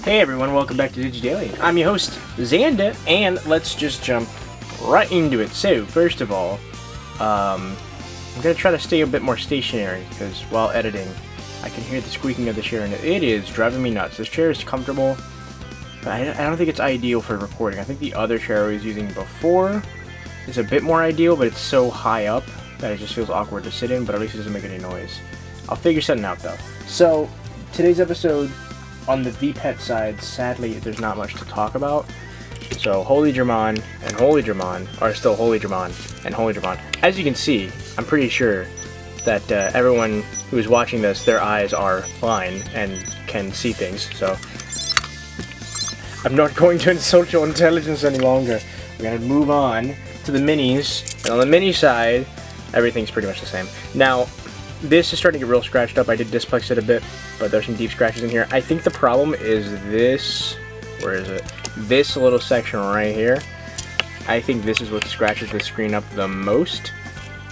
Hey everyone, welcome back to DigiDaily. I'm your host, Xanda, and let's just jump right into it. So, first of all, I'm going to try to stay a bit more stationary, because while editing, I can hear the squeaking of the chair, and it is driving me nuts. This chair is comfortable, but I don't think it's ideal for recording. I think the other chair I was using before is a bit more ideal, but it's so high up that it just feels awkward to sit in, but at least it doesn't make any noise. I'll figure something out, though. So, today's episode, on the VPET side, sadly, there's not much to talk about. So, Holy Digimon and Holy Digimon are still Holy Digimon and Holy Digimon. As you can see, I'm pretty sure that everyone who is watching this, their eyes are fine and can see things. So, I'm not going to insult your intelligence any longer. We're going to move on to the minis. And on the mini side, everything's pretty much the same. Now, this is starting to get real scratched up. I did displex it a bit, but there's some deep scratches in here. I think the problem is this, where is it? This little section right here. I think this is what scratches the screen up the most.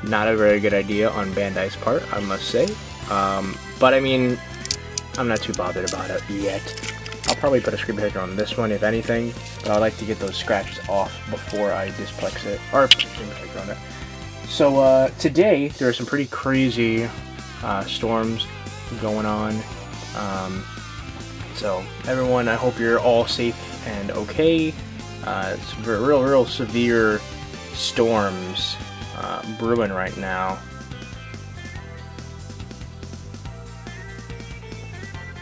Not a very good idea on Bandai's part, I must say. But I mean, I'm not too bothered about it yet. I'll probably put a screen protector on this one, if anything. But I like to get those scratches off before I displex it, or put a screen protector on it. So today there are some pretty crazy storms going on. So everyone, I hope you're all safe and okay. It's real severe storms brewing right now.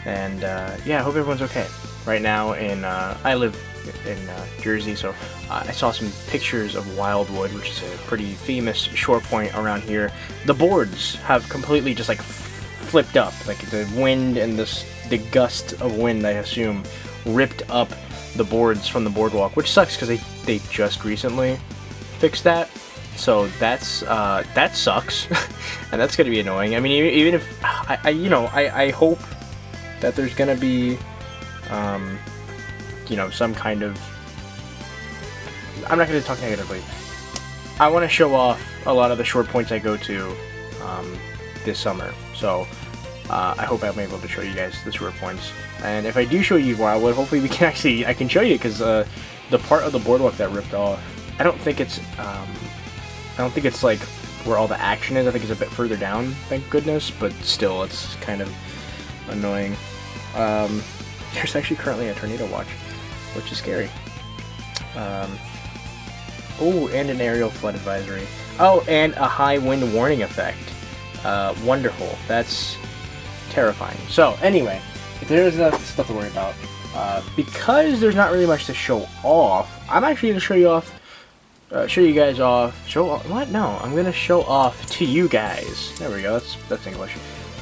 And yeah, I hope everyone's okay. Right now I live in Jersey, so I saw some pictures of Wildwood, which is a pretty famous shore point around here. The boards have completely just like flipped up, like the wind and the gust of wind, I assume, ripped up the boards from the boardwalk, which sucks because they just recently fixed that. So that's that sucks, and that's gonna be annoying. I mean, even if I hope that there's gonna be some kind of... I'm not going to talk negatively. I want to show off a lot of the short points I go to this summer. So, I hope I'm able to show you guys the short points. And if I do show you Wildwood, hopefully I can show you, because the part of the boardwalk that ripped off, I don't think it's like where all the action is. I think it's a bit further down, thank goodness, but still, it's kind of annoying. There's actually currently a tornado watch, which is scary. Oh, and an aerial flood advisory. Oh, and a high wind warning effect. Wonderful. That's terrifying. So, anyway, if there's enough stuff to worry about, because there's not really much to show off, I'm actually going to show you guys off. What? No, I'm going to show off to you guys. There we go. That's English.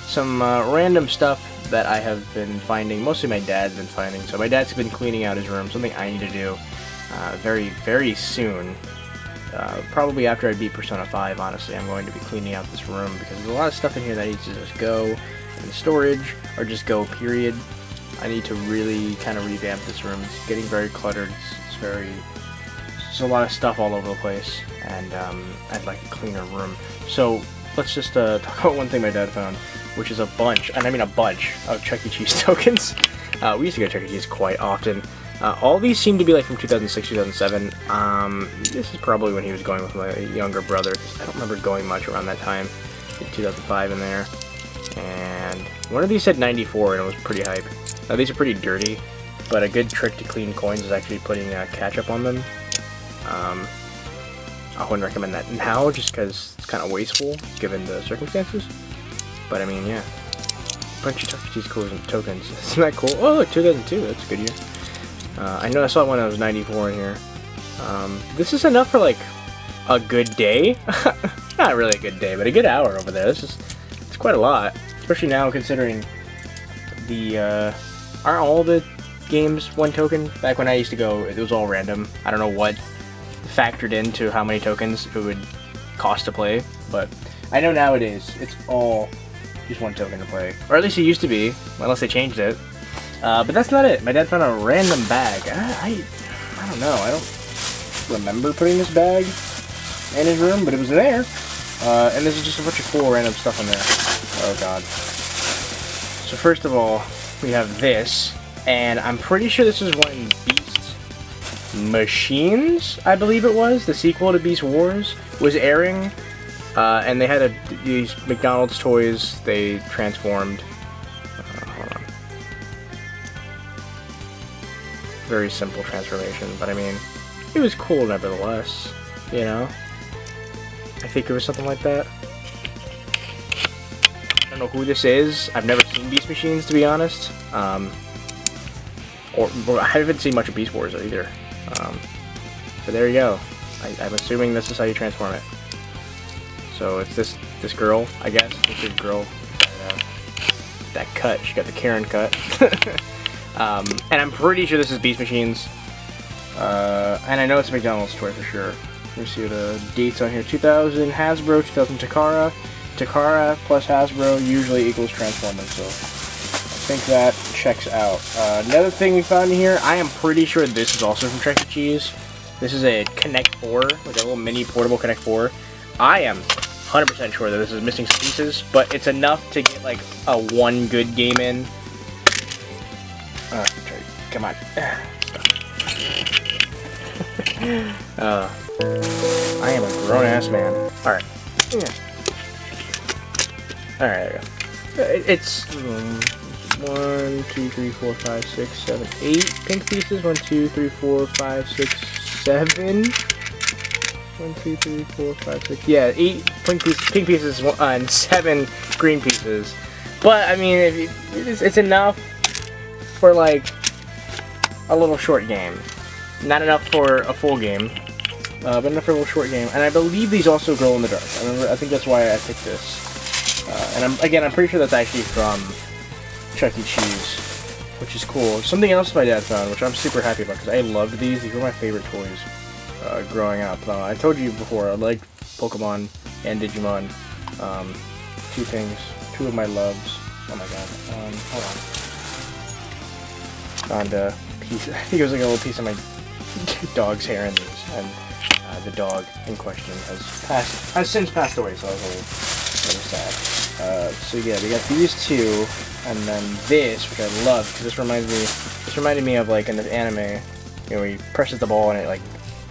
Some random stuff that I have been finding. Mostly my dad's been finding. So my dad's been cleaning out his room, something I need to do very, very soon. Probably after I beat Persona 5, honestly, I'm going to be cleaning out this room, because there's a lot of stuff in here that needs to just go in storage, or just go, period. I need to really kind of revamp this room. It's getting very cluttered. There's a lot of stuff all over the place, and I'd like a cleaner room. So let's just talk about one thing my dad found, which is a bunch, and I mean a bunch, of Chuck E. Cheese tokens. We used to go to Chuck E. Cheese quite often. All these seem to be like from 2006, 2007. This is probably when he was going with my younger brother, because I don't remember going much around that time. 2005 in there. And one of these said 94, and it was pretty hype. Now these are pretty dirty, but a good trick to clean coins is actually putting ketchup on them. I wouldn't recommend that now, just because it's kind of wasteful, given the circumstances. But I mean, yeah. Bunch of Chuck E. Cheese tokens. Isn't that cool? Oh, look, 2002. That's a good year. I know I saw it when I was 94 in here. This is enough for, like, a good day. Not really a good day, but a good hour over there. It's quite a lot. Especially now, considering aren't all the games one token? Back when I used to go, it was all random. I don't know what factored into how many tokens it would cost to play, but I know nowadays it's all just one token to play. Or at least it used to be, unless they changed it. But that's not it. My dad found a random bag. I don't know. I don't remember putting this bag in his room, but it was there. And this is just a bunch of cool random stuff in there. Oh god. So first of all, we have this. And I'm pretty sure this was when Beast Machines, I believe it was, the sequel to Beast Wars, was airing. And they had these McDonald's toys, they transformed. Hold on. Very simple transformation, but I mean, it was cool nevertheless, you know? I think it was something like that. I don't know who this is. I've never seen Beast Machines, to be honest. Or I haven't seen much of Beast Wars either. But there you go. I'm assuming this is how you transform it. So it's this girl, I guess. This big girl. That cut. She got the Karen cut. And I'm pretty sure this is Beast Machines. And I know it's a McDonald's toy for sure. Let me see what the dates on here. 2000 Hasbro, 2000 Takara. Takara plus Hasbro usually equals Transformers, so I think that checks out. Another thing we found in here, I am pretty sure this is also from Chuck E. Cheese. This is a Connect 4, like a little mini portable Connect 4. I am 100% sure that this is missing some pieces, but it's enough to get like a one good game in. Come on. I am a grown-ass man. Alright. Yeah. Alright, there we go. It's 1, 2, 3, 4, 5, 6, 7, 8 pink pieces. 1, 2, 3, 4, 5, 6, 7. 1, 2, 3, 4, 5, 6. Yeah, 8 pink pieces and 7 green pieces. But I mean, it's enough for like a little short game. Not enough for a full game, but enough for a little short game. And I believe these also glow in the dark. I think that's why I picked this. And I'm pretty sure that's actually from Chuck E. Cheese, which is cool. Something else my dad found, which I'm super happy about, because I loved these. These were my favorite toys growing up. I told you before, I liked Pokemon and Digimon. Two of my loves. Oh my god. Hold on. Found a piece. I think it was like a little piece of my dog's hair in these, and the dog in question has since passed away, so I was a little sad. So yeah, we got these two, and then this, which I love, because this reminded me of like in the anime, you know, where you press the ball and it like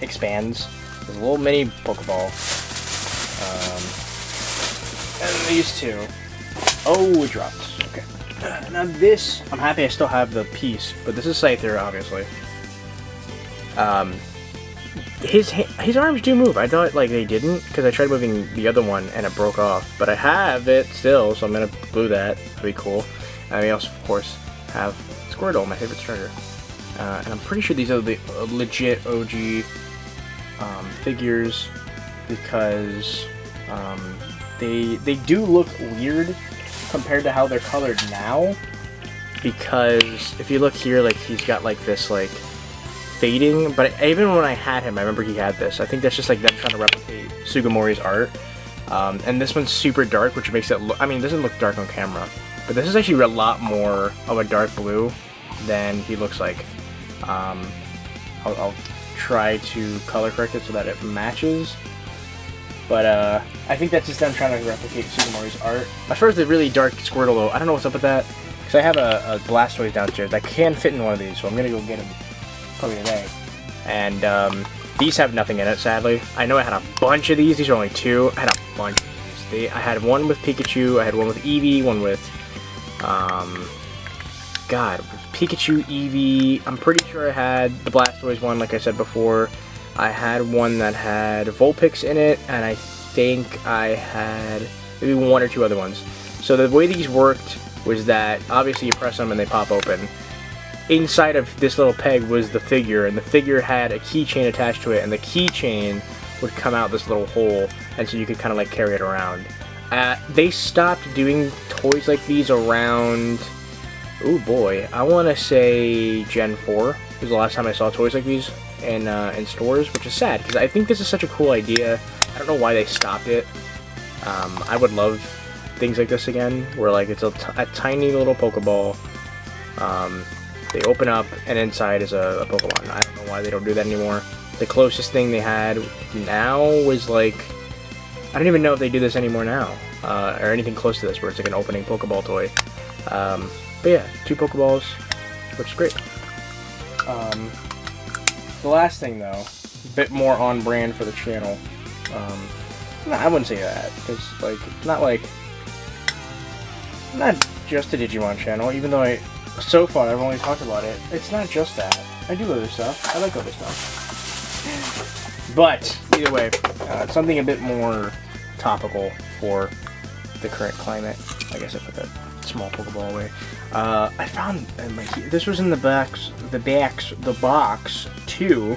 expands. There's a little mini Pokeball. And these two. Oh, it dropped. Okay. Now this, I'm happy I still have the piece, but this is Scyther, obviously. His arms do move. I thought like they didn't, because I tried moving the other one and it broke off. But I have it still, so I'm gonna glue that. That'd be cool. I also, of course, have Squirtle, my favorite starter. And I'm pretty sure these are the legit OG figures, because they do look weird compared to how they're colored now. Because if you look here, like he's got like this like fading, but even when I had him, I remember he had this. I think that's just like them trying to replicate Sugimori's art. And this one's super dark, which makes it look, I mean, it doesn't look dark on camera, but this is actually a lot more of a dark blue than he looks like. I'll try to color correct it so that it matches. But I think that's just them trying to replicate Sugimori's art. As far as the really dark Squirtle though, I don't know what's up with that. Because I have a Blastoise downstairs that can fit in one of these, so I'm going to go get him probably today. And these have nothing in it, sadly. I know I had a bunch of these. These are only 2. I had a bunch of these. I had one with Pikachu, I had one with Eevee, one with, Pikachu, Eevee. I'm pretty sure I had the Blastoise one, like I said before. I had one that had Vulpix in it, and I think I had maybe 1 or 2 other ones. So the way these worked was that, obviously you press them and they pop open. Inside of this little peg was the figure, and the figure had a keychain attached to it, and the keychain would come out this little hole, and so you could kind of like carry it around. They stopped doing toys like these around, oh boy, I want to say Gen 4 was the last time I saw toys like these in stores, which is sad, because I think this is such a cool idea. I don't know why they stopped it. I would love things like this again, where like it's a tiny little Pokeball. They open up, and inside is a Pokemon. I don't know why they don't do that anymore. The closest thing they had now was like, I don't even know if they do this anymore now, or anything close to this, where it's like an opening Pokeball toy. But yeah, 2 Pokeballs. which is great. The last thing though, a bit more on brand for the channel. No, I wouldn't say that, because like not just a Digimon channel. Even though so far I've only talked about it. It's not just that. I do other stuff. I like other stuff. But either way, something a bit more topical for the current climate. I guess I put that small Pokeball away. I found this was in the box too.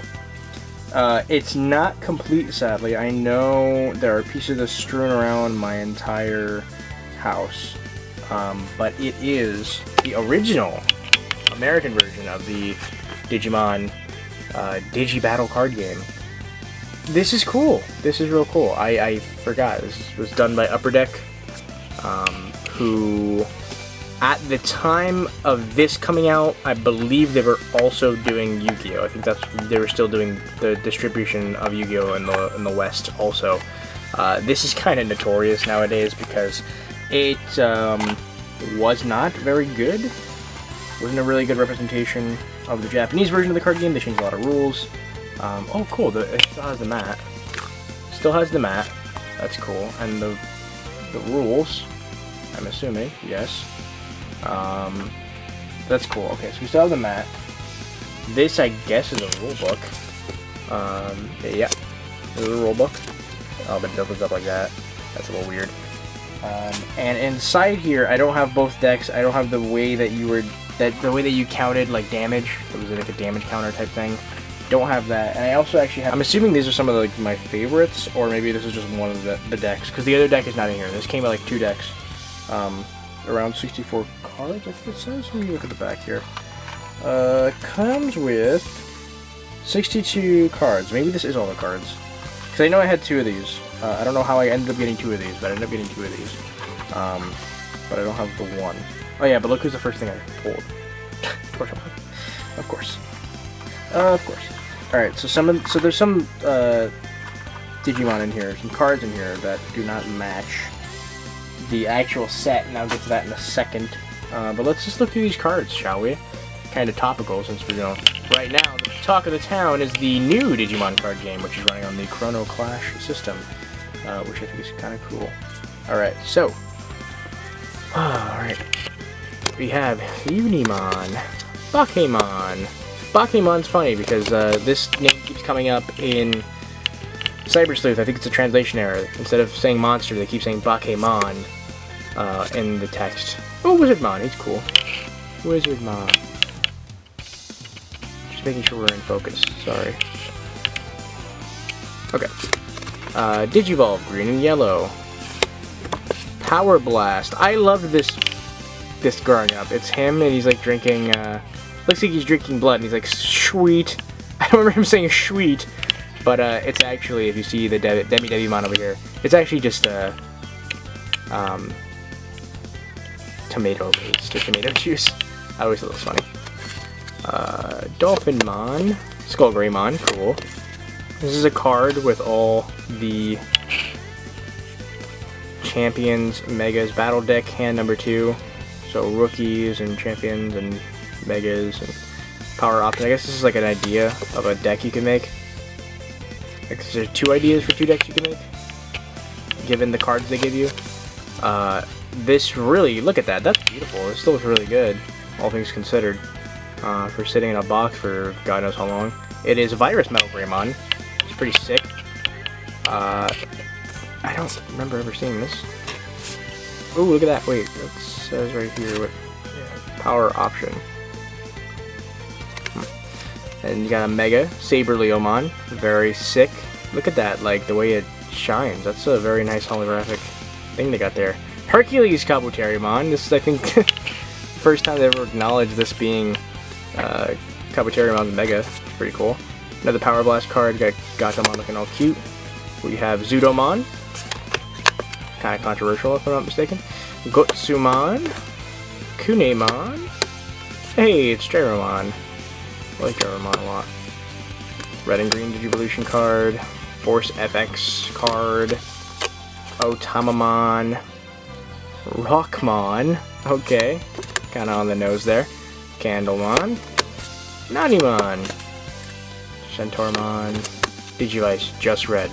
It's not complete, sadly. I know there are pieces of this strewn around my entire house, but it is the original American version of the Digimon Digi-Battle card game. This is cool. This is real cool. I forgot. This was done by Upper Deck, who, at the time of this coming out, I believe they were also doing Yu-Gi-Oh! I think they were still doing the distribution of Yu-Gi-Oh! in the West also. This is kind of notorious nowadays because it was not very good. Wasn't a really good representation of the Japanese version of the card game. They changed a lot of rules. Oh, cool. It still has the mat. Still has the mat. That's cool. And the rules, I'm assuming, yes. That's cool. Okay, so we still have the mat. This, I guess, is a rule book. Yeah, this is a rule book. Oh, but it opens up like that. That's a little weird. And inside here, I don't have both decks. I don't have the way that you counted like damage. It was like a damage counter type thing. Don't have that. And I also actually have. I'm assuming these are some of like my favorites, or maybe this is just one of the decks, because the other deck is not in here. This came with like 2 decks. Around 64 cards, I think it says. Let me look at the back here. Comes with 62 cards. Maybe this is all the cards. Because I know I had 2 of these. I don't know how I ended up getting 2 of these, but I ended up getting 2 of these. But I don't have the one. Oh yeah, but look who's the first thing I pulled. Of course. Of course. Alright, so there's some Digimon in here, some cards in here that do not match the actual set, and I'll get to that in a second. But let's just look through these cards, shall we? Kind of topical, since we're, right now, the talk of the town is the new Digimon card game, which is running on the Chrono Clash system, which I think is kind of cool. Alright, so, alright, we have Unimon, Bakemon. Bakemon's funny because this name keeps coming up in Cyber Sleuth. I think it's a translation error. Instead of saying monster, they keep saying Bakemon in the text. Oh, Wizardmon, he's cool. Wizardmon. Just making sure we're in focus. Sorry. Okay. Digivolve, green and yellow. Power Blast. I loved this growing up. It's him, and he's like drinking. Looks like he's drinking blood, and he's like, sweet. I don't remember him saying sweet, but it's actually, if you see the Demi-Devimon over here, it's actually just tomato paste or tomato juice. I always thought it was funny. Dolphinmon, Skullgreymon, cool. This is a card with all the champions, megas, battle deck, hand number 2. So rookies and champions and megas and power options. I guess this is like an idea of a deck you can make. Like, there's 2 ideas for 2 decks you can make, given the cards they give you. This really, look at that. That's beautiful. It still looks really good, all things considered, for sitting in a box for God knows how long. It is Virus Metal Greymon. It's pretty sick. I don't remember ever seeing this. Oh, look at that. Wait, it says right here what power option. And you got a Mega Saber Leomon, very sick. Look at that, like the way it shines. That's a very nice holographic thing they got there. Hercules Kabuterimon. This is, I think, the first time they ever acknowledged this being Kabuterimon's Mega. It's pretty cool. Another Power Blast card. Got Gatomon looking all cute. We have Zudomon. Kind of controversial, if I'm not mistaken. Gotsumon. Kunemon. Hey, it's Gyromon. I like Gyromon a lot. Red and green Digivolution card. Force FX card. Otamamon. Rockmon. Okay. Kind of on the nose there. Candlemon, Nanimon, Centaurmon, Digivice, just red.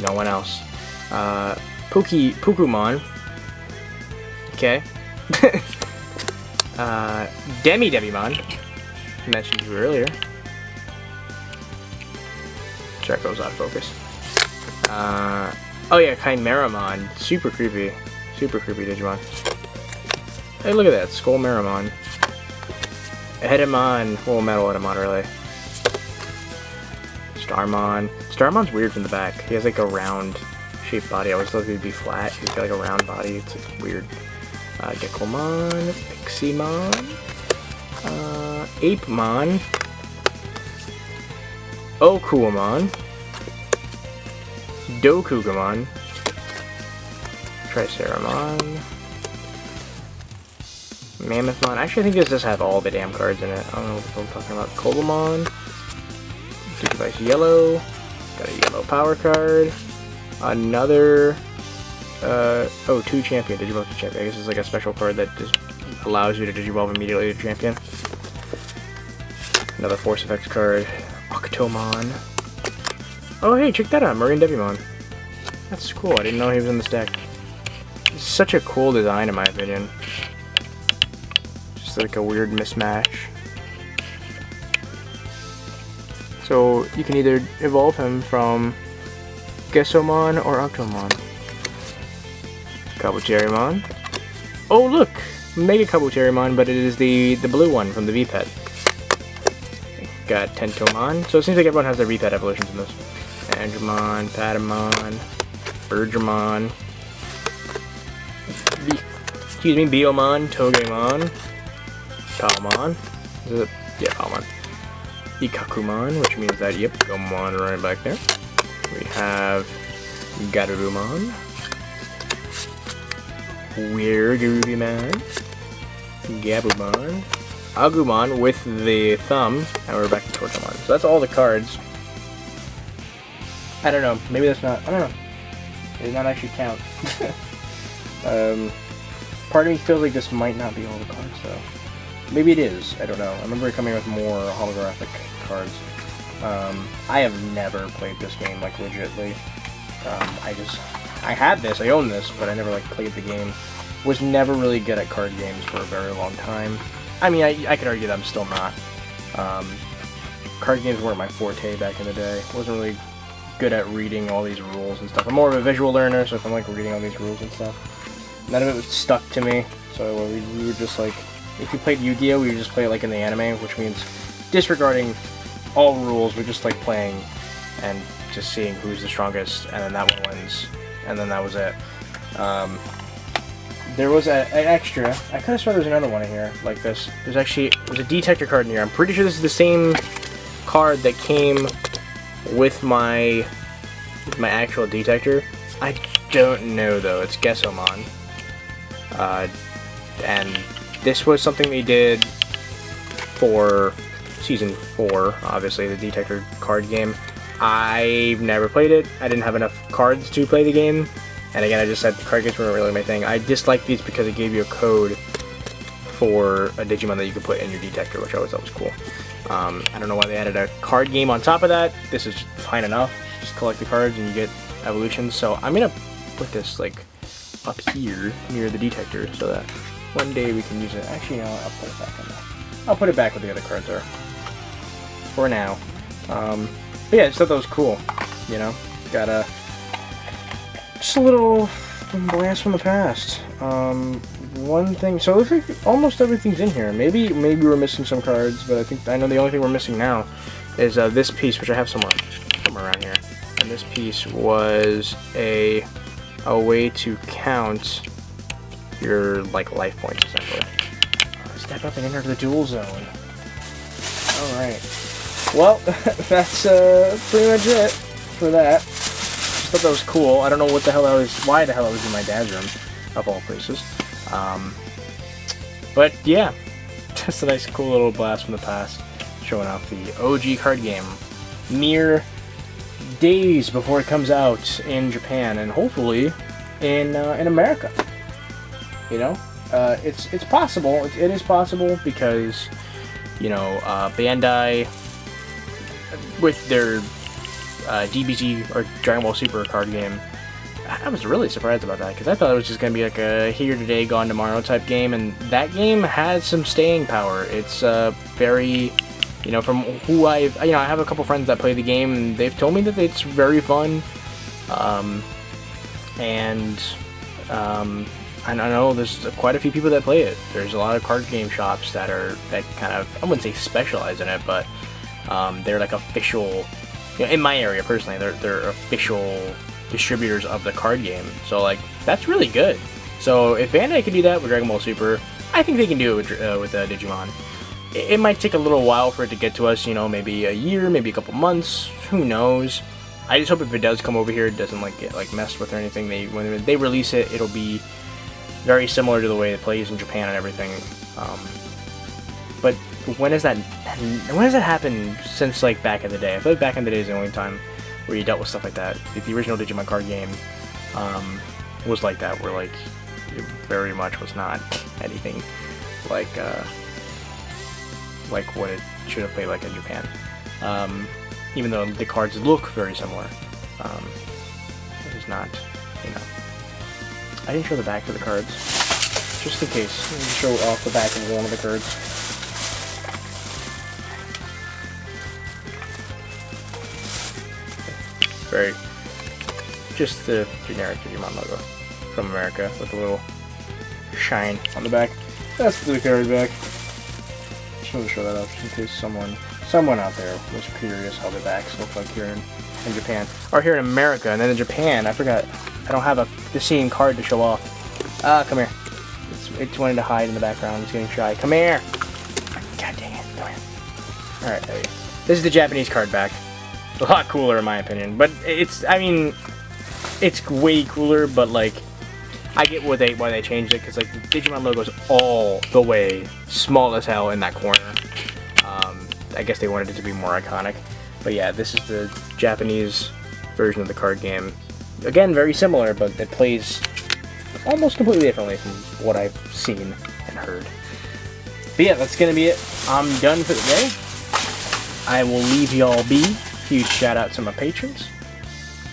No one else. Pokemon. Okay. Demimon. Mentioned you earlier. Draco's out of focus. Oh yeah, Chimeramon. Super creepy. Super creepy Digimon. Hey, look at that. Skullmeramon. Edamon. Well, Metal Edamon, really. Starmon. Starmon's weird from the back. He has like a round shaped body. I always thought he'd be flat. He's got like a round body. It's like weird. Gekomon. Piximon. Apemon. Okuamon. Dokugamon. Triceramon. Mammothmon. Actually, I think this does have all the damn cards in it. I don't know what I'm talking about. Cobalmon. Digivice Yellow. Got a yellow power card. Another... 2 champion. Digivolve to champion. I guess it's like a special card that just allows you to Digivolve immediately to champion. Another Force Effects card. Octomon. Oh hey, check that out. Marine Devimon. That's cool. I didn't know he was in this deck. It's such a cool design in my opinion. Just like a weird mismatch. So you can either evolve him from Gesomon or Octomon. Kabuterimon. Oh look! Mega Kabuterimon, but it is the blue one from the V-Pet. Got Tentomon. So it seems like everyone has their V-Pet evolutions in this. Andromon, Patamon, Bergermon. Biomon, Togemon, Palmon. Is it? Yeah, Palmon. Ikakumon, which means that, yep, Gomon right back there. We have Garurumon. Weirgurumon. Gabumon. Agumon with the thumb, and we're back to Tortomon. So that's all the cards. I don't know, maybe that's not, I don't know. It does not actually count. Part of me feels like this might not be all the cards though. Maybe it is, I don't know. I remember it coming with more holographic cards. I have never played this game like legitly. I had this, I own this, but I never like played the game. Was never really good at card games for a very long time. I mean, I could argue that I'm still not. Card games weren't my forte back in the day. Wasn't really good at reading all these rules and stuff. I'm more of a visual learner, so if I'm like reading all these rules and stuff, none of it was stuck to me. So we were just like, if you played Yu-Gi-Oh, we would just play it like in the anime, which means disregarding all rules. We're just like playing and just seeing who's the strongest, and then that one wins, and then that was it. There was an extra. I could have sworn there was another one in here like this. There's a detector card in here. I'm pretty sure this is the same card that came with my actual detector. I don't know though. It's Gesomon. And this was something they did for Season 4, obviously, the detector card game. I've never played it. I didn't have enough cards to play the game. And again, I just said the card games weren't really my thing. I disliked these because it gave you a code for a Digimon that you could put in your detector, which I always thought was cool. I don't know why they added a card game on top of that. This is fine enough. Just collect the cards and you get evolutions. So I'm gonna put this like up here near the detector so that one day we can use it. Actually, no, I'll put it back in there. I'll put it back where the other cards are for now. But yeah, I just thought that was cool. You know, got just a little blast from the past. One thing, so it looks like almost everything's in here. Maybe we're missing some cards, but I know the only thing we're missing now is this piece, which I have somewhere around here. And this piece was a way to count your like life points essentially. Step up and enter the duel zone. All right. Well, that's pretty much it for that. Just thought that was cool. I don't know why the hell I was in my dad's room, of all places. But yeah, just a nice cool little blast from the past, showing off the OG card game. Mere days before it comes out in Japan, and hopefully in America. You know, it's possible. It is possible because, you know, Bandai with their DBZ or Dragon Ball Super card game. I was really surprised about that because I thought it was just gonna be like a here today, gone tomorrow type game, and that game has some staying power. It's very, you know, from who I have a couple friends that play the game, and they've told me that it's very fun. And I know there's quite a few people that play it. There's a lot of card game shops that kind of, I wouldn't say specialize in it, but they're like official. You know, in my area personally, they're official distributors of the card game. So like that's really good. So if Bandai could do that with Dragon Ball Super, I think they can do it with Digimon. It might take a little while for it to get to us. You know, maybe a year, maybe a couple months. Who knows? I just hope if it does come over here, it doesn't like get like messed with or anything. When they release it, it'll be very similar to the way it plays in Japan and everything. But when has that happened since like back in the day? I feel like back in the day is the only time where you dealt with stuff like that. The original Digimon card game was like that, where like it very much was not anything like what it should have played like in Japan. Even though the cards look very similar, it is not, you know. I didn't show the back of the cards, just in case. Let me show off the back of one of the cards. Very, just the generic Digimon logo from America with a little shine on the back. That's the card back. Just wanted to show that up just in case someone out there was curious how the backs look like here in Japan, or here in America. And then in Japan, I forgot, I don't have the same card to show off. Come here. It's wanting to hide in the background. It's getting shy. Come here. God dang it. Come here. Alright, there you go. This is the Japanese card back. A lot cooler in my opinion, but it's way cooler, but like, I get why they changed it, because like the Digimon logo is all the way small as hell in that corner. I guess they wanted it to be more iconic. But yeah, this is the Japanese version of the card game. Again, very similar, but it plays almost completely differently from what I've seen and heard. But yeah, that's gonna be it. I'm done for the day. I will leave y'all be. Huge shout out to my patrons,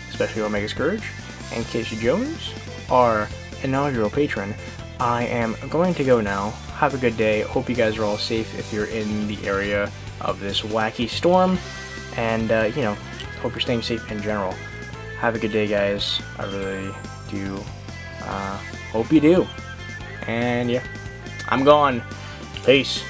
especially Omega Scourge and Casey Jones, our inaugural patron. I am going to go now. Have a good day. Hope you guys are all safe if you're in the area of this wacky storm, and you know, hope you're staying safe in general. Have a good day, guys. I really do hope you do. And yeah, I'm gone. Peace.